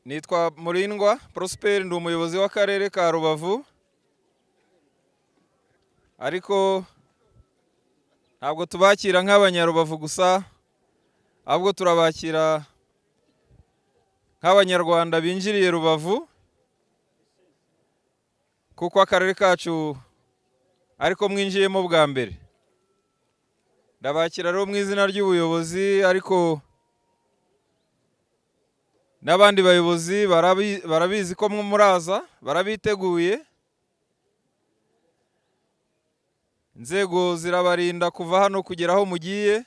Nitwa Murindwa Prosper, ndi umuyobozi w'akarere ka Rubavu, ariko ntabwo tubakira nk'abanyarubavu gusa, ahubwo turabakira nk'abanyarwanda binjiriye Rubavu, kuko akarere kacu ariko mwinjiyemo bwa mbere. Ndabakira rero mu izina ry'ubuyobozi, ariko n'abandi bayobozi barabizi ko muraza, barabiteguye. Inzego zirabarinda kuva hano kugera aho mugiye,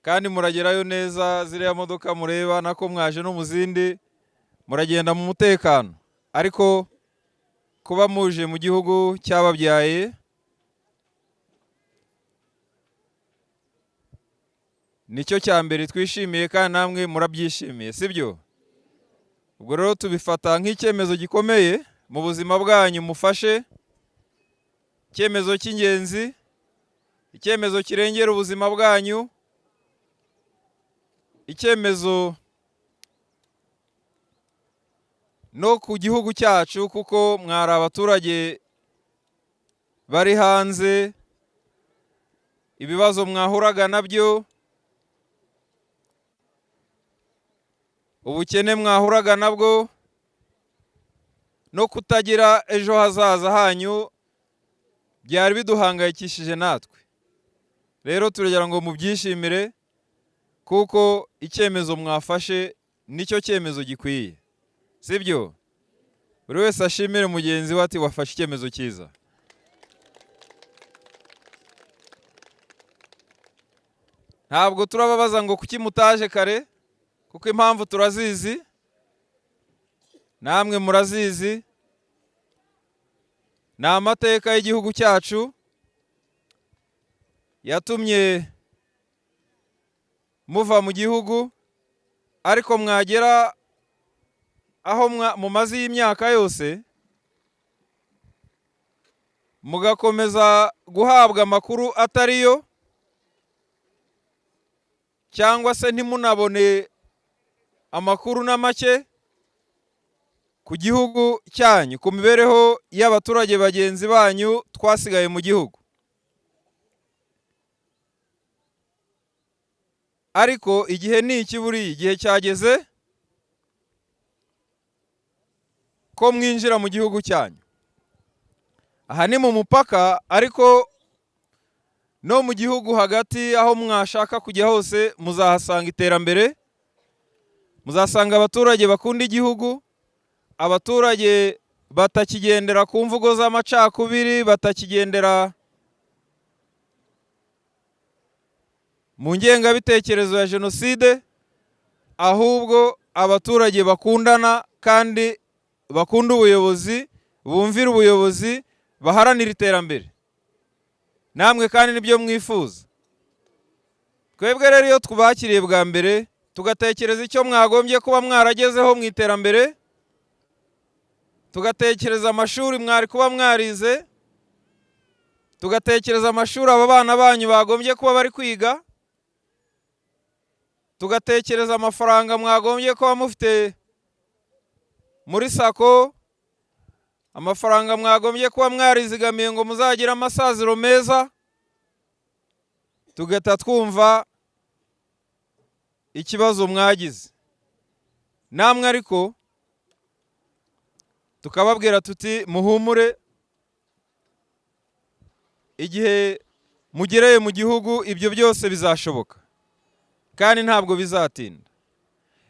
kandi muragerayo neza. Ziriya modoka mureba nako mwaje no mu zindi, muragenda mu mutekano. Ariko kuba muje mu gihugu cyababyaye nicyo cya mbere twishimiye, kandi namwe murabyishimiye, sibyo? Ubwo rero tubifata nk'icyemezo gikomeye mu buzima bwanyu mufashe, icyemezo cy'ingenzi, icyemezo kirengera ubuzima bwanyu, icyemezo no ku gihugu cyacu, kuko mwari abaturage bari hanze, ibibazo mwahuraga nabyo, ubukene mwahuraga nabwo, no kutagira ejo hazaza hanyu byari biduhangayikishije natwe. Rero turagira ngo mubyishimire, kuko icyemezo mwafashe nicyo cyemezo gikwiye, sibyo? Buri wese ashimire mugenzi we ati wafashe icyemezo cyiza. Ntabwo turababaza ngo kuki mutaje kare, kuko impamvu turazizi, namwe murazizi. Ni amateka y'igihugu cyacu yatumye muva mu gihugu, ariko mwagera aho mumaze iyi myaka yose mugakomeza guhabwa amakuru atariyo, cyangwa se ntimunabone amakuru na make ku gihugu cyanyu, ku mibereho y'abaturage bagenzi banyu twasigaye mu gihugu. Ariko igihe ni iki buriya? Igihe cyageze ko mwinjira mu gihugu cyanyu. Aha ni mu mupaka, ariko no mu gihugu hagati, aho mwashaka kujya hose muzahasanga iterambere, muzasanga abaturage bakunda igihugu, abaturage batakigendera ku mvugo z'amacakubiri, batakigendera mu ngengabitekerezo ya jenoside, ahubwo abaturage bakundana kandi bakunda ubuyobozi, bumvira ubuyobozi, baharanira iterambere. Namwe kandi nibyo mwifuza. Twebwe rero iyo twubakiriye bwa mbere, tugatekereza icyo mwagombye kuba mwaragezeho mu iterambere, tugatekereza amashuri mwari kuba mwarize, tugatekereza amashuri aba bana banyu bagombye kuba bari kwiga, tugatekereza amafaranga mwagombye kuba mufite muri sako, amafaranga mwagombye kuba mwarizigamiye ngo muzagire amasaziro meza, tugahita twumva ikibazo mwagize. Namwe ariko tukababwira tuti muhumure, igihe mugereye mu gihugu ibyo byose bizashoboka, kandi ntabwo bizatinda.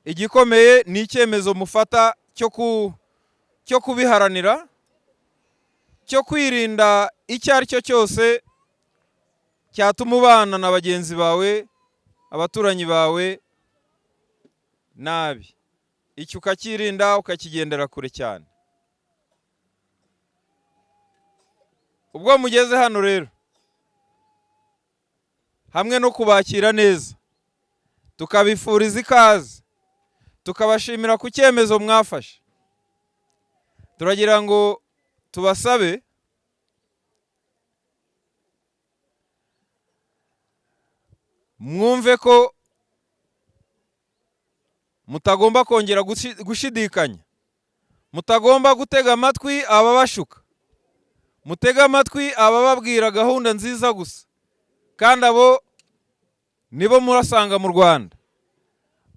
Igikomeye ni icyemezo mufata cyo kubiharanira, cyo kwirinda icyo ari cyo cyose cyatuma ubana na bagenzi bawe, abaturanyi bawe nabi. Icyo ukakirinda, ukakigendera kure cyane. Ubwo mugeze hano rero, hamwe no kubakira neza, tukabifuriza ikaze, tukabashimira ku cyemezo mwafashe, turagira ngo tubasabe mwumve ko mutagomba kongera gushidikanya, mutagomba gutega amatwi ababashuka, mutega amatwi abababwira gahunda nziza gusa, kandi abo nibo murasanga mu Rwanda.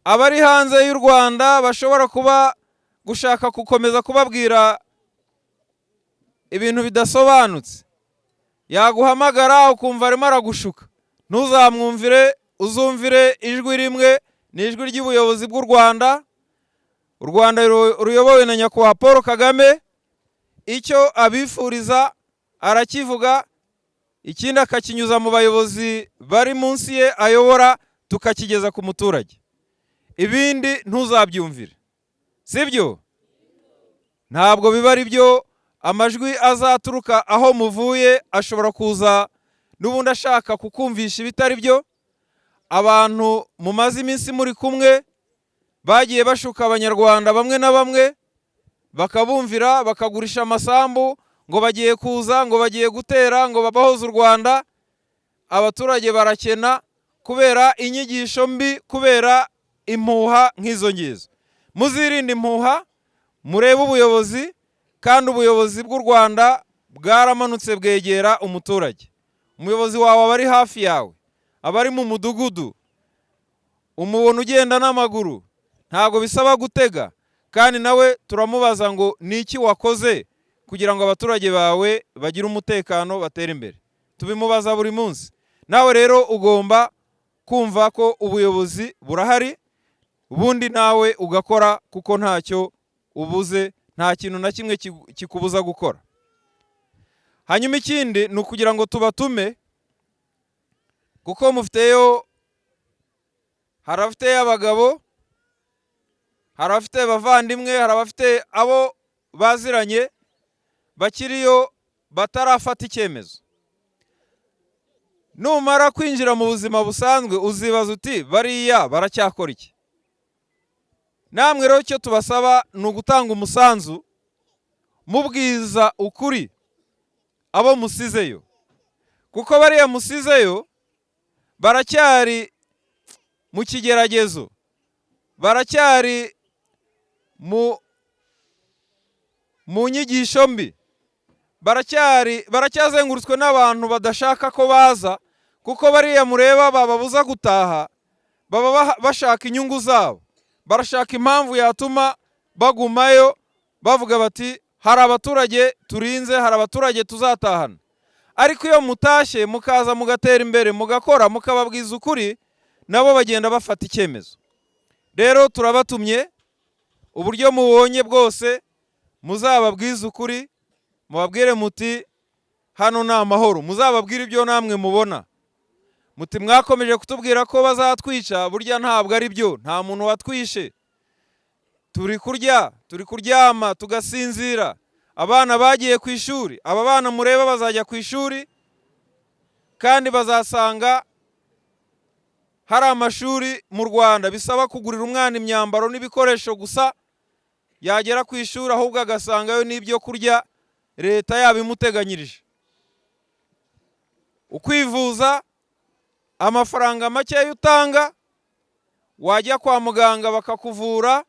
Abari hanze y'u Rwanda bashobora kuba gushaka gukomeza kubabwira ibintu bidasobanutse, yaguhamagara ukumva arimo aragushuka, ntuzamwumvire, uzumvire ijwi rimwe, ni ijwi ry'ubuyobozi bw'u Rwanda. U Rwanda ruyobowe na nyakubahwa Paul Kagame, icyo abifuriza arakivuga, ikindi akakinyuza mu bayobozi bari munsi ye ayobora, tukakigeza ku muturage. Ibindi ntuzabyumvire, sibyo? Ntabwo biba ari byo. Amajwi azaturuka aho muvuye ashobora kuza n'ubundi ashaka kukumvisha ibitari byo. Abantu mumaze iminsi muri kumwe bagiye bashuka abanyarwanda bamwe na bamwe, bakabumvira, bakagurisha amasambu, ngo bagiye kuza, ngo bagiye gutera, ngo babahoze u Rwanda. Abaturage barakena kubera inyigisho mbi, kubera impuha nk'izo ngizo. Muzirinde impuha, murebe ubuyobozi, kandi ubuyobozi bw'u Rwanda bwaramanutse bwegera umuturage. Umuyobozi wawe aba ari hafi yawe, aba ari mu mudugudu, umubona ugenda n'amaguru, ntabwo bisaba gutega, kandi nawe turamubaza ngo ni iki wakoze kugira ngo abaturage bawe bagire umutekano, batere imbere. Tubimubaza buri munsi. Nawe rero ugomba kumva ko ubuyobozi burahari, ubundi nawe ugakora, kuko ntacyo ubuze, nta kintu na kimwe kikubuza gukora. Hanyuma ikindi ni ukugira ngo tubatume, kuko mufiteyo, hari abafite abagabo, hari abafite abavandimwe, hari abafite abo baziranye bakiriyo batarafata icyemezo. Numara kwinjira mu buzima busanzwe uzibaza uti bariya baracyakora iki? Namwe rero icyo tubasaba ni ugutanga umusanzu, mubwiza ukuri abo musizeyo, kuko bariya musizeyo baracyari mu kigeragezo, baracyari mu nyigisho mbi, baracyazengurutswe n'abantu badashaka ko baza, kuko bariya mureba bababuza gutaha baba bashaka inyungu zabo, barashaka impamvu yatuma bagumayo, bavuga bati hari abaturage turinze, hari abaturage tuzatahana. Ariko iyo mutashye mukaza mugatera imbere, mugakora, mukababwiza ukuri, nabo bagenda bafata icyemezo. Rero turabatumye, uburyo mubonye bwose muzababwiza ukuri, mubabwire muti hano ni amahoro, muzababwire ibyo namwe mubona, muti mwakomeje kutubwira ko bazatwica, burya ntabwo ari byo, nta muntu watwishe, turi kurya, turi kuryama, tugasinzira, abana bagiye ku ishuri, aba bana mureba bazajya ku ishuri, kandi bazasanga hari amashuri mu Rwanda bisaba kugurira umwana imyambaro n'ibikoresho gusa, yagera ku ishuri ahubwo agasangayo n'ibyo kurya leta yabimuteganyirije. Ukwivuza, amafaranga makeya utanga, wajya kwa muganga bakakuvura,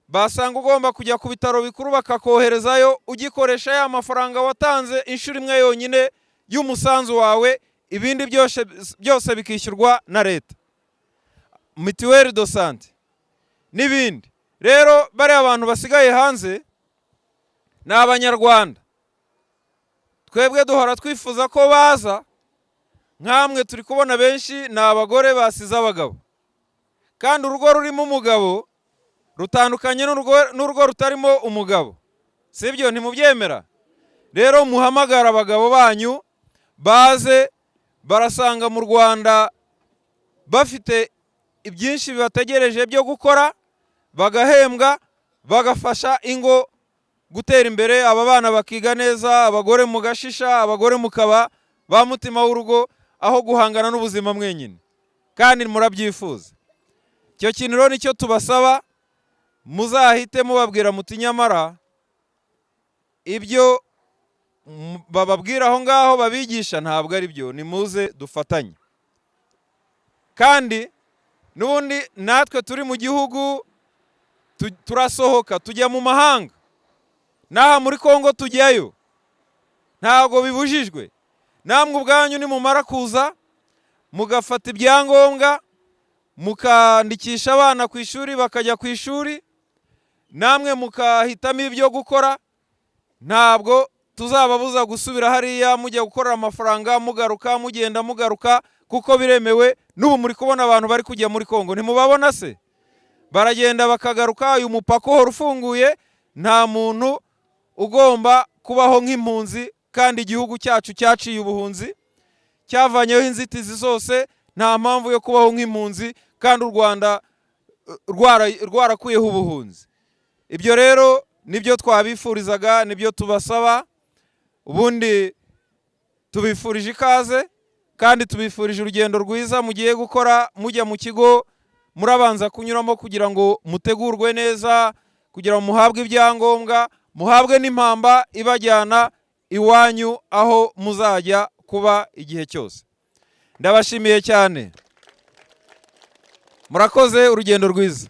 basanga ugomba kujya ku bitaro bikuru bakakoherezayo, ugikoresha ya mafaranga watanze inshuro imwe yonyine y'umusanzu wawe, ibindi byose bikishyurwa na leta, mituweli do sante n'ibindi. Rero bariya abantu basigaye hanze ni abanyarwanda, twebwe duhora twifuza ko baza, nkamwe turi kubona benshi ni abagore basize abagabo, kandi urugo rurimo umugabo rutandukanye n'urugo rutarimo umugabo, sibyo? Ntimubyemera? Rero muhamagara abagabo banyu baze, barasanga mu Rwanda bafite ibyinshi bibategereje byo gukora, bagahembwa, bagafasha ingo gutera imbere, aba bana bakiga neza, abagore mugashisha, abagore mukaba ba mutima w'urugo, aho guhangana n'ubuzima mwenyine, kandi murabyifuza. Icyo kintu rero nicyo tubasaba, muzahite mubabwira muti nyamara ibyo bababwira aho ngaho babigisha ntabwo ari byo, nimuze dufatanye. Kandi n'ubundi natwe turi mu gihugu turasohoka tujya mu mahanga, n'aha muri Kongo tujyayo, ntabwo bibujijwe. Namwe ubwanyu nimumara kuza mugafata ibyangombwa mukandikisha abana ku ishuri bakajya ku ishuri, namwe mukahitamo ibyo gukora, ntabwo tuzababuza gusubira hariya mujya gukorera amafaranga mugaruka, mugenda mugaruka, kuko biremewe. N'ubu muri kubona abantu bari kujya muri Kongo, ntimubabona se? Baragenda bakagaruka, uyu mupaka uhora ufunguye, nta muntu ugomba kubaho nk'impunzi, kandi igihugu cyacu cyaciye ubuhunzi, cyavanyeho inzitizi zose, nta mpamvu yo kubaho nk'impunzi, kandi u Rwanda rwarakuyeho ubuhunzi. Ibyo rero nibyo twabifurizaga, nibyo tubasaba. Ubundi tubifurije ikaze, kandi tubifurije urugendo rwiza mugiye gukora mujya mu kigo. Murabanza kunyuramo kugira ngo mutegurwe neza, kugira ngo muhabwe ibyangombwa, muhabwe n'impamba ibajyana iwanyu aho muzajya kuba igihe cyose. Ndabashimiye cyane, murakoze, urugendo rwiza.